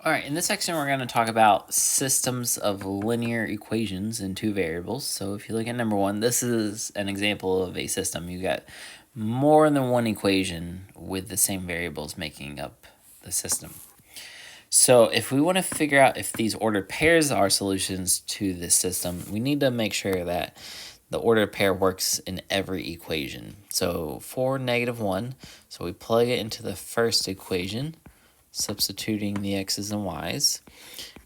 All right, in this section, we're going to talk about systems of linear equations in two variables. So if you look at number one, this is an example of a system. You've got more than one equation with the same variables making up the system. So if we want to figure out if these ordered pairs are solutions to this system, we need to make sure that the ordered pair works in every equation. So for -1, so we plug it into the first equation, substituting the x's and y's.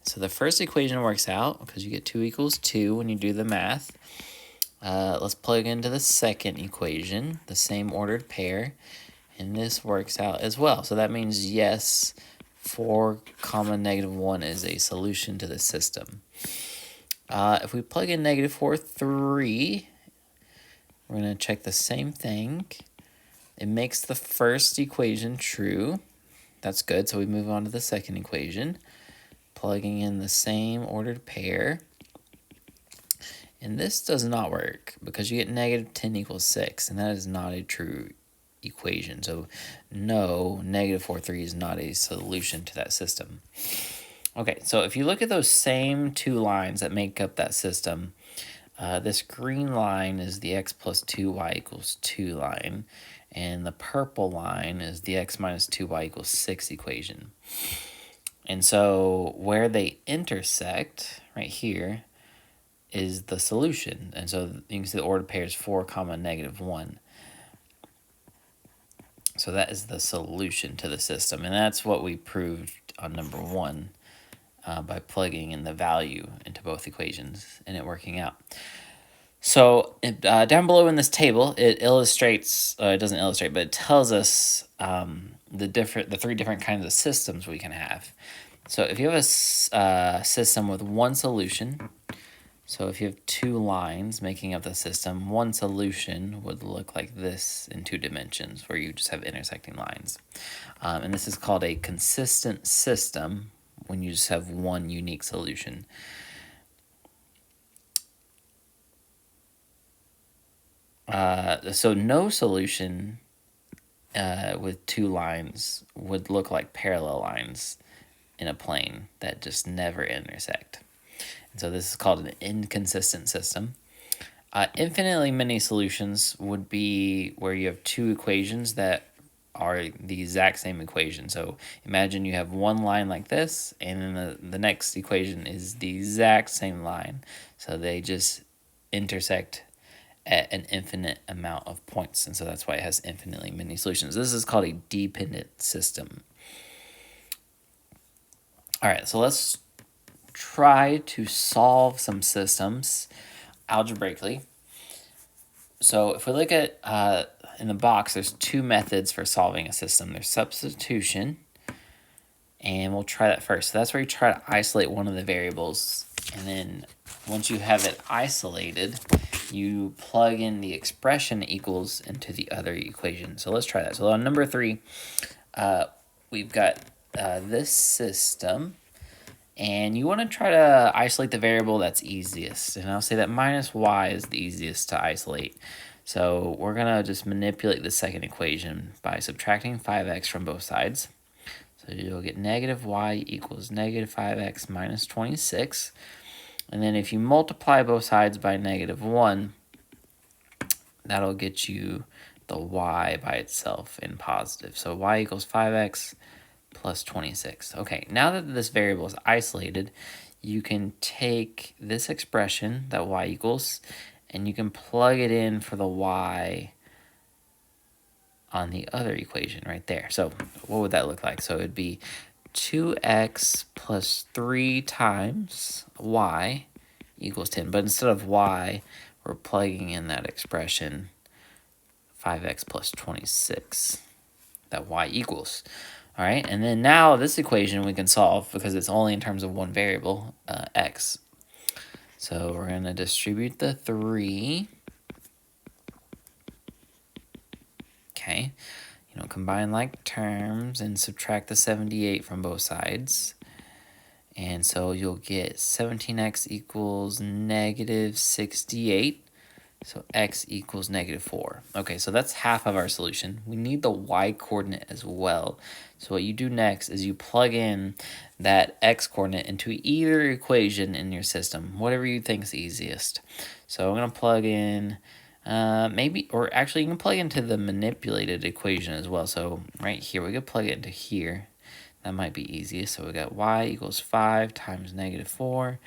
So the first equation works out because you get 2 equals 2 when you do the math. Let's plug into the second equation, the same ordered pair, and this works out as well. So that means yes, 4 comma -1 is a solution to the system. If we plug in -4, 3, we're going to check the same thing. It makes the first equation true. That's good. So we move on to the second equation, plugging in the same ordered pair. And this does not work because you get -10 equals 6, and that is not a true equation. So no, -4, 3 is not a solution to that system. Okay, so if you look at those same two lines that make up that system, this green line is the x plus 2y equals 2 line, and the purple line is the x minus 2y equals 6 equation. And so where they intersect, right here, is the solution. And so you can see the ordered pair is 4 comma -1. So that is the solution to the system, and that's what we proved on number 1 by plugging in the value into both equations and it working out. So down below in this table, it illustrates, it doesn't illustrate, but it tells us the 3 different kinds of systems we can have. So if you have a system with one solution, so if you have 2 lines making up the system, one solution would look like this in 2 dimensions, where you just have intersecting lines. And this is called a consistent system when you just have one unique solution. So no solution with 2 lines would look like parallel lines in a plane that just never intersect. And so this is called an inconsistent system. Infinitely many solutions would be where you have 2 equations that are the exact same equation. So imagine you have one line like this, and then the next equation is the exact same line. So they just intersect at an infinite amount of points, and so that's why it has infinitely many solutions. This is called a dependent system. All right, so let's try to solve some systems algebraically. So if we look at in the box, there's 2 methods for solving a system. There's substitution, and we'll try that first. So that's where you try to isolate one of the variables, and then once you have it isolated, you plug in the expression equals into the other equation. So let's try that. So on number 3, we've got this system, and you want to try to isolate the variable that's easiest. And I'll say that -y is the easiest to isolate. So we're going to just manipulate the second equation by subtracting 5x from both sides. So you'll get -y equals -5x minus 26. And then if you multiply both sides by -1, that'll get you the y by itself in positive. So y equals 5x plus 26. Okay, now that this variable is isolated, you can take this expression that y equals, and you can plug it in for the y on the other equation right there. So what would that look like? So it'd be 2x plus 3 times y equals 10. But instead of y, we're plugging in that expression 5x plus 26, that y equals. All right, and then now this equation we can solve because it's only in terms of one variable, x. So we're going to distribute the 3. Okay, combine like terms and subtract the 78 from both sides. And so you'll get 17x equals -68. So x equals -4. Okay, so that's half of our solution. We need the y coordinate as well. So what you do next is you plug in that x coordinate into either equation in your system, whatever you think is easiest. So I'm going to plug in actually you can plug into the manipulated equation as well. So right here, we could plug it into here. That might be easiest. So we got y equals 5 times -4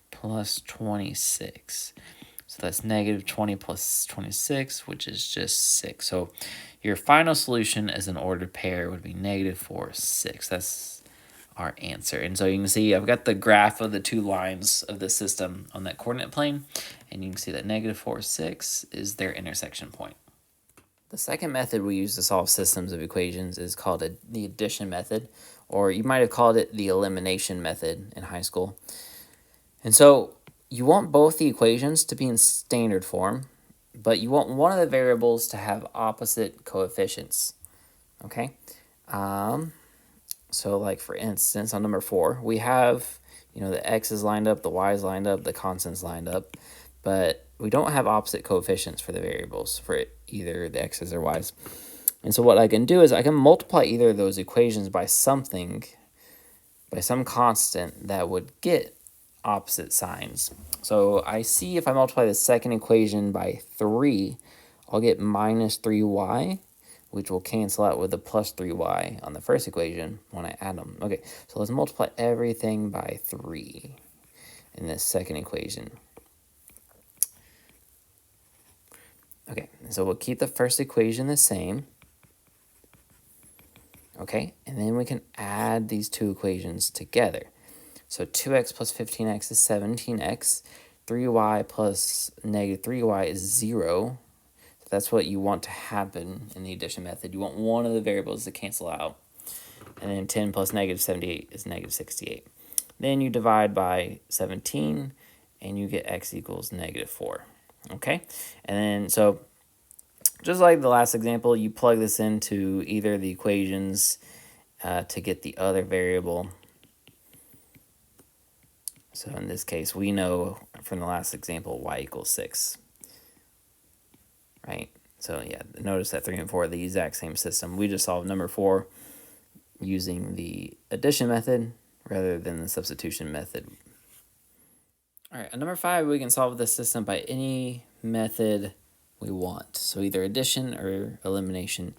plus 26. So that's -20 plus 26, which is just 6. So your final solution as an ordered pair would be -4, 6. That's our answer. And so you can see I've got the graph of the two lines of the system on that coordinate plane. And you can see that -4, 6 is their intersection point. The second method we use to solve systems of equations is called the addition method, or you might have called it the elimination method in high school. And so you want both the equations to be in standard form, but you want one of the variables to have opposite coefficients, okay? So like for instance, on number 4, we have, the x is lined up, the y is lined up, the constant's lined up, but we don't have opposite coefficients for the variables for either the x's or y's. And so what I can do is I can multiply either of those equations by something, by some constant that would get opposite signs. So I see if I multiply the second equation by 3, I'll get -3y, which will cancel out with the plus 3y on the first equation when I add them. Okay, so let's multiply everything by 3 in this second equation. Okay, so we'll keep the first equation the same. Okay, and then we can add these two equations together. So 2x plus 15x is 17x. 3y plus -3y is 0. So that's what you want to happen in the addition method. You want one of the variables to cancel out. And then 10 plus -78 is -68. Then you divide by 17, and you get x equals -4. Okay? And then, so just like the last example, you plug this into either of the equations to get the other variable. So in this case, we know from the last example, y equals 6, right? So yeah, notice that 3 and 4 are the exact same system. We just solved number 4 using the addition method rather than the substitution method. All right, on number 5, we can solve this system by any method we want. So either addition or elimination.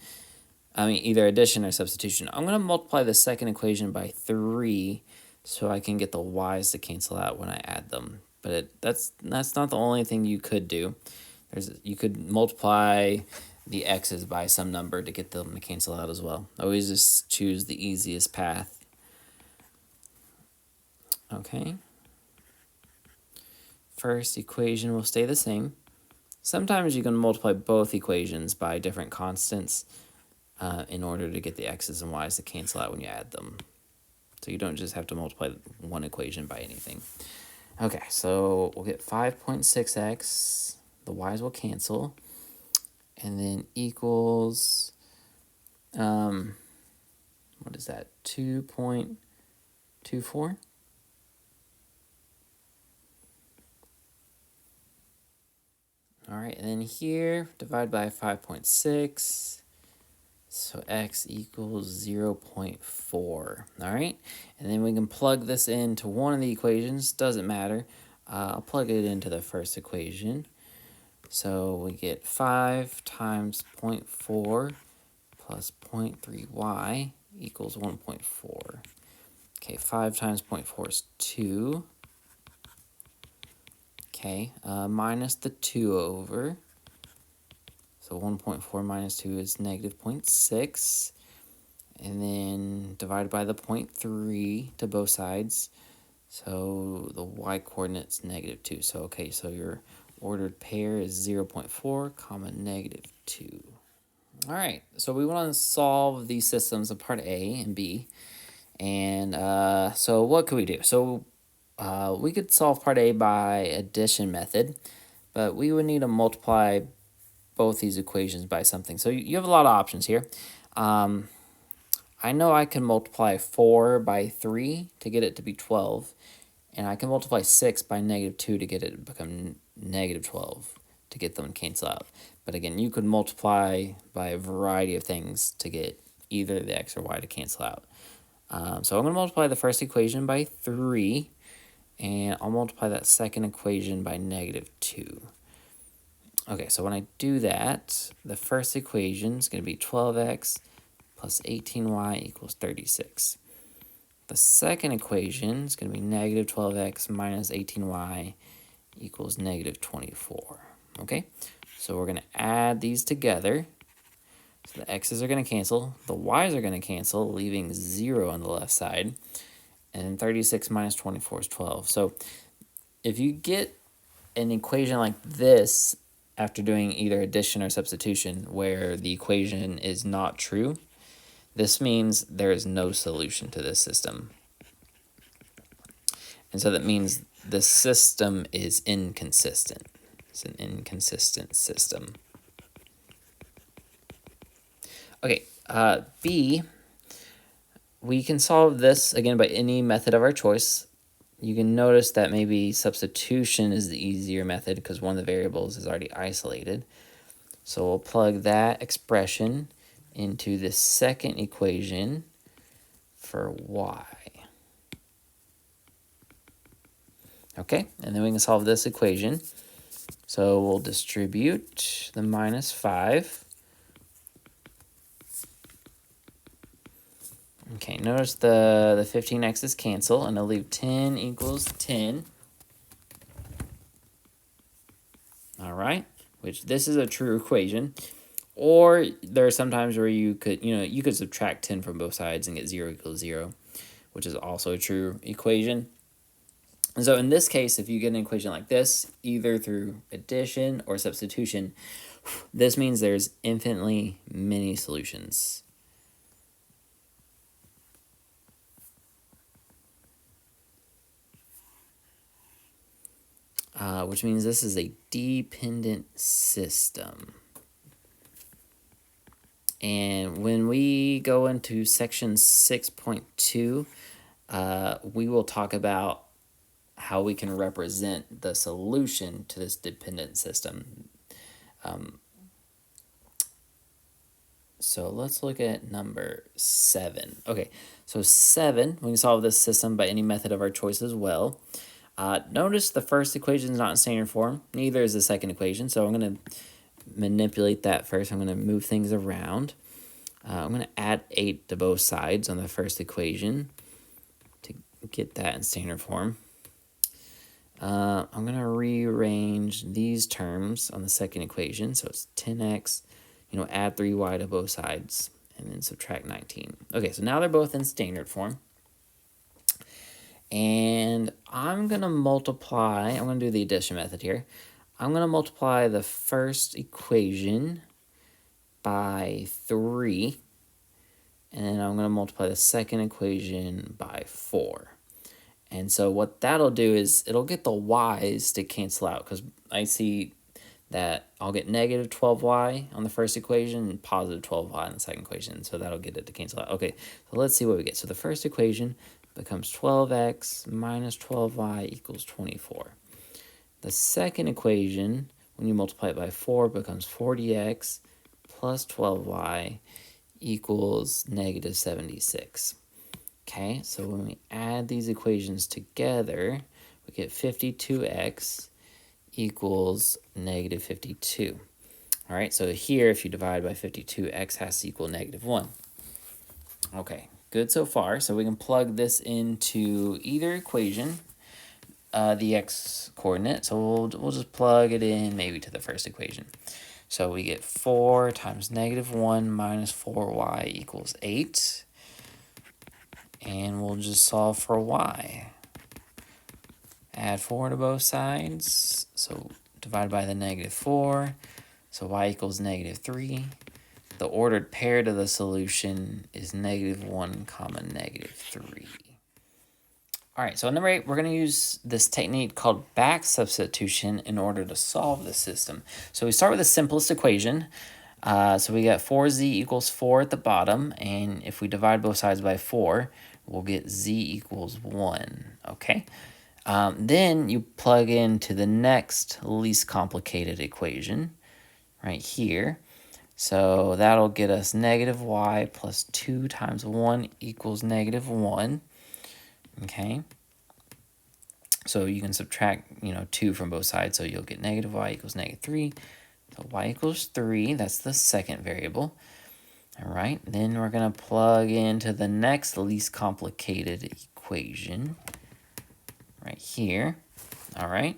Either addition or substitution. I'm going to multiply the second equation by 3 so I can get the y's to cancel out when I add them. But that's not the only thing you could do. You could multiply the x's by some number to get them to cancel out as well. Always just choose the easiest path. Okay. First equation will stay the same. Sometimes you can multiply both equations by different constants in order to get the x's and y's to cancel out when you add them. So you don't just have to multiply one equation by anything. Okay, so we'll get 5.6x. The y's will cancel. And then equals, what is that, 2.24? All right, and then here, divide by 5.6. So x equals 0.4, all right? And then we can plug this into one of the equations, doesn't matter. I'll plug it into the first equation. So we get 5 times 0.4 plus 0.3y equals 1.4. Okay, 5 times 0.4 is 2. Okay, minus the 2 over. So 1.4 minus 2 is -0.6. And then divided by the 0.3 to both sides. So the y coordinate's -2. So okay, so your ordered pair is 0.4 comma -2. All right, so we want to solve these systems of part A and B. And so what could we do? So we could solve part A by addition method, but we would need to multiply both these equations by something. So you have a lot of options here. I know I can multiply 4 by 3 to get it to be 12, and I can multiply 6 by -2 to get it to become -12 to get them to cancel out. But again, you could multiply by a variety of things to get either the x or y to cancel out. So I'm going to multiply the first equation by 3, and I'll multiply that second equation by -2. Okay, so when I do that, the first equation is going to be 12x plus 18y equals 36. The second equation is going to be -12x minus 18y equals -24. Okay, so we're going to add these together. So the x's are going to cancel, the y's are going to cancel, leaving 0 on the left side. And 36 minus 24 is 12. So if you get an equation like this after doing either addition or substitution where the equation is not true, this means there is no solution to this system. And so that means the system is inconsistent. It's an inconsistent system. Okay, B, we can solve this, again, by any method of our choice. You can notice that maybe substitution is the easier method because one of the variables is already isolated. So we'll plug that expression into the second equation for y. Okay, and then we can solve this equation. So we'll distribute the -5. Okay, notice the 15x's cancel, and I'll leave 10 equals 10. All right, which this is a true equation. Or there are some times where you could subtract 10 from both sides and get 0 equals 0, which is also a true equation. And so in this case, if you get an equation like this, either through addition or substitution, this means there's infinitely many solutions. Which means this is a dependent system. And when we go into section 6.2, we will talk about how we can represent the solution to this dependent system. So let's look at number 7. Okay, so 7, we can solve this system by any method of our choice as well. Notice the first equation is not in standard form, neither is the second equation, so I'm going to manipulate that first. I'm going to move things around. I'm going to add 8 to both sides on the first equation to get that in standard form. I'm going to rearrange these terms on the second equation, so it's 10x, add 3y to both sides, and then subtract 19. Okay, so now they're both in standard form. And I'm going to multiply, I'm going to do the addition method here. I'm going to multiply the first equation by 3, and then I'm going to multiply the second equation by 4. And so what that'll do is it'll get the y's to cancel out, because I see that I'll get -12y on the first equation and +12y on the second equation. So that'll get it to cancel out. Okay, so let's see what we get. So the first equation becomes 12x minus 12y equals 24. The second equation, when you multiply it by 4, becomes 40x plus 12y equals -76. Okay, so when we add these equations together, we get 52x equals -52. All right, so here, if you divide by 52, x has to equal -1. Okay, good so far. So we can plug this into either equation, the x coordinate. So we'll just plug it in maybe to the first equation. So we get 4 times -1 minus 4y equals 8. And we'll just solve for y. Add 4 to both sides. So divide by the -4. So y equals -3. The ordered pair to the solution is -1 comma -3. All right, so number 8, we're going to use this technique called back substitution in order to solve the system. So we start with the simplest equation. So we got 4z equals 4 at the bottom, and if we divide both sides by 4, we'll get z equals 1, okay? Then you plug into the next least complicated equation right here. So that'll get us negative y plus 2 times 1 equals negative 1. Okay. So you can subtract, 2 from both sides. So you'll get negative y equals negative 3. So y equals 3. That's the second variable. All right. Then we're going to plug into the next least complicated equation right here. All right.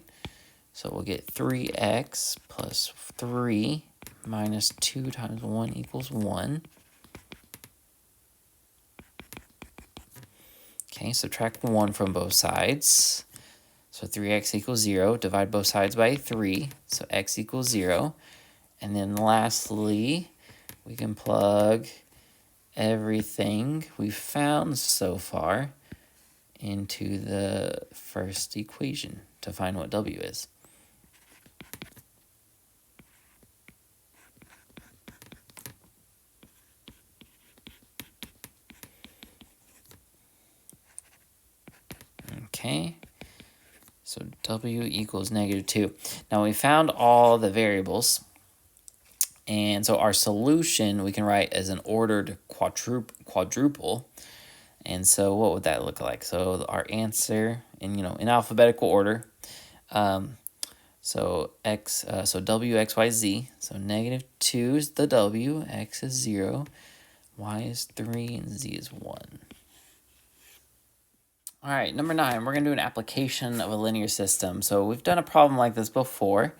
So we'll get 3x plus 3 minus 2 times 1 equals 1. Okay, subtract 1 from both sides. So 3x equals 0. Divide both sides by 3. So x equals 0. And then lastly, we can plug everything we've found so far into the first equation to find what w is. Okay, so w equals negative 2. Now we found all the variables, and so our solution we can write as an ordered quadruple. And so what would that look like? So our answer, in alphabetical order, so w, x, y, z. So negative 2 is the w, x is 0, y is 3, and z is 1. All right, number 9, we're going to do an application of a linear system. So we've done a problem like this before.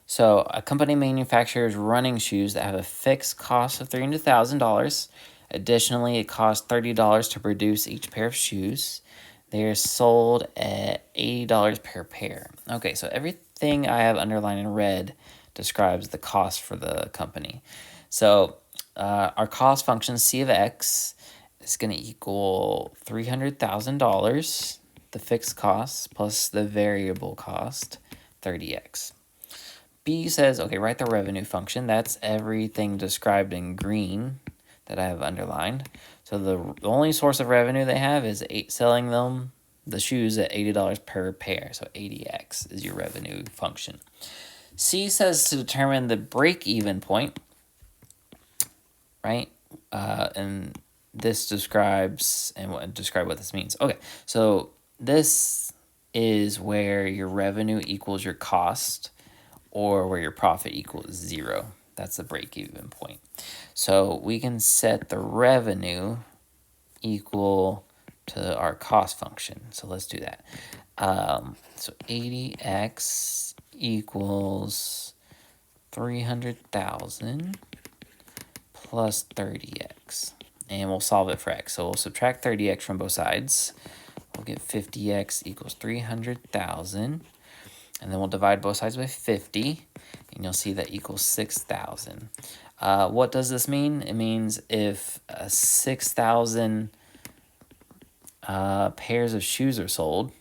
So a company manufactures running shoes that have a fixed cost of $300,000. Additionally, it costs $30 to produce each pair of shoes. They are sold at $80 per pair. Okay, so everything I have underlined in red describes the cost for the company. So our cost function, c of x, is going to equal $300,000, the fixed cost, plus the variable cost, 30x. B says, okay, write the revenue function. That's everything described in green that I have underlined. So the only source of revenue they have is selling them the shoes at $80 per pair. So 80x is your revenue function. C says to determine the break-even point, right? And this describes what this means. Okay, so this is where your revenue equals your cost, or where your profit equals 0. That's the break-even point. So we can set the revenue equal to our cost function. So let's do that. So 80x equals 300,000 plus 30x. And we'll solve it for x. So we'll subtract 30x from both sides. We'll get 50x equals 300,000. And then we'll divide both sides by 50, and you'll see that equals 6,000. What does this mean? It means if 6,000 pairs of shoes are sold,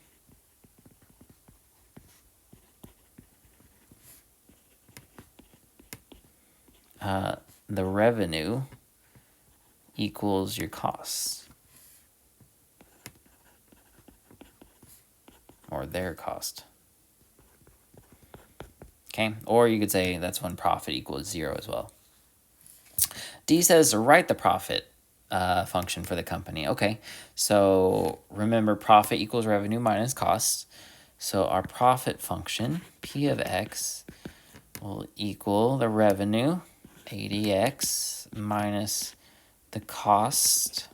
the revenue equals your costs, or their cost. Okay, or you could say that's when profit equals 0 as well. D says to write the profit function for the company. Okay, so remember profit equals revenue minus costs. So our profit function, P of x, will equal the revenue, 80x, minus the cost,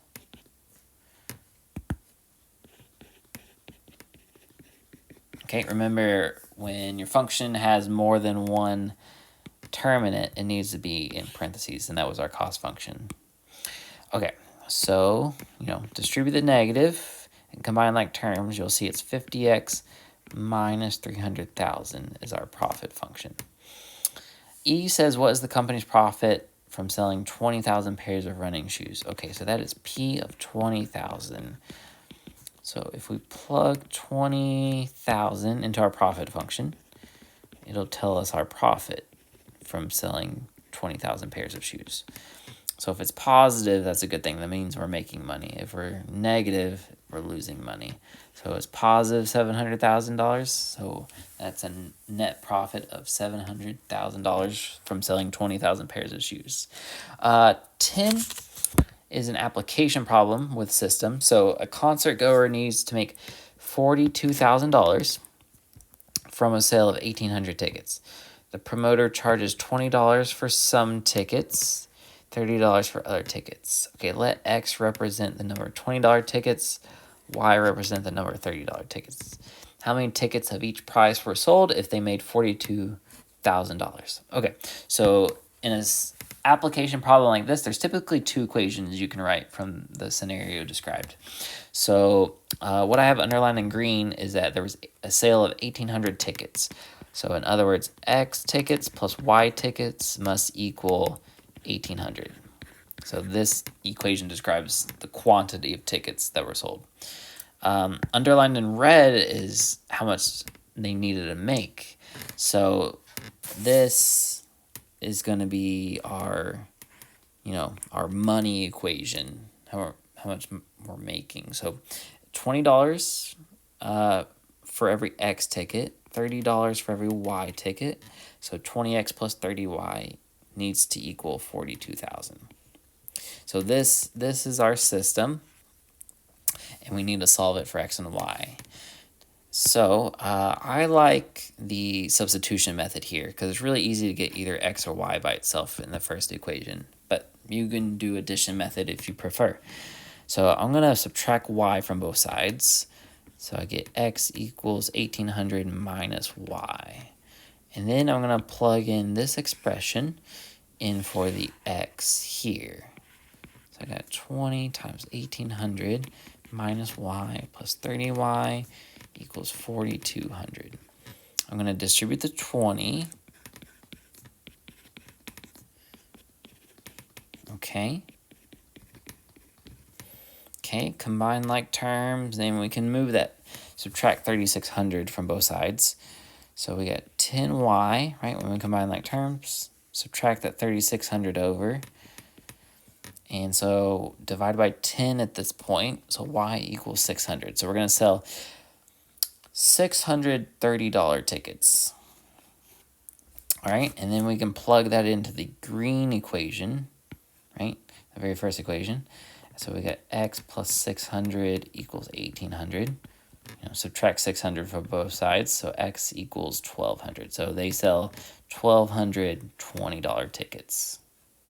okay, remember when your function has more than one term in it, it needs to be in parentheses, and that was our cost function. Okay, so, distribute the negative and combine like terms, you'll see it's 50x minus 300,000 is our profit function. E says, what is the company's profit from selling 20,000 pairs of running shoes? Okay, so that is P of 20,000. So if we plug 20,000 into our profit function, it'll tell us our profit from selling 20,000 pairs of shoes. So if it's positive, that's a good thing. That means we're making money. If we're negative, we're losing money. So it's positive $700,000. So that's a net profit of $700,000 from selling 20,000 pairs of shoes. 10 is an application problem with system. So a concert goer needs to make $42,000 from a sale of 1,800 tickets. The promoter charges $20 for some tickets, $30 for other tickets. Okay, let X represent the number of $20 tickets, Y represent the number of $30 tickets. How many tickets of each price were sold if they made $42,000? Okay, so in an application problem like this, there's typically two equations you can write from the scenario described. So what I have underlined in green is that there was a sale of 1,800 tickets. So in other words, X tickets plus Y tickets must equal 1,800. So this equation describes the quantity of tickets that were sold. Underlined in red is how much they needed to make. So this is going to be our, our money equation, how much we're making. So $20 for every X ticket, $30 for every Y ticket. So 20X plus 30Y needs to equal 42,000. So this is our system, and we need to solve it for X and Y. So I like the substitution method here because it's really easy to get either X or Y by itself in the first equation, but you can do addition method if you prefer. So I'm going to subtract Y from both sides. So I get X equals 1,800 minus Y. And then I'm going to plug in this expression in for the X here. So I got 20 times 1,800 minus Y plus 30Y equals 4,200. I'm going to distribute the 20. Okay. Okay, combine like terms, then we can move that, subtract 3,600 from both sides. So we got 10y, right, when we combine like terms, subtract that 3,600 over. And so divide by 10 at this point, so y equals 600. So we're going to sell $630 tickets. All right, and then we can plug that into the green equation, right, the very first equation. So we got X plus 600 equals 1,800. Subtract 600 from both sides, so X equals 1,200. So they sell $1,220 tickets.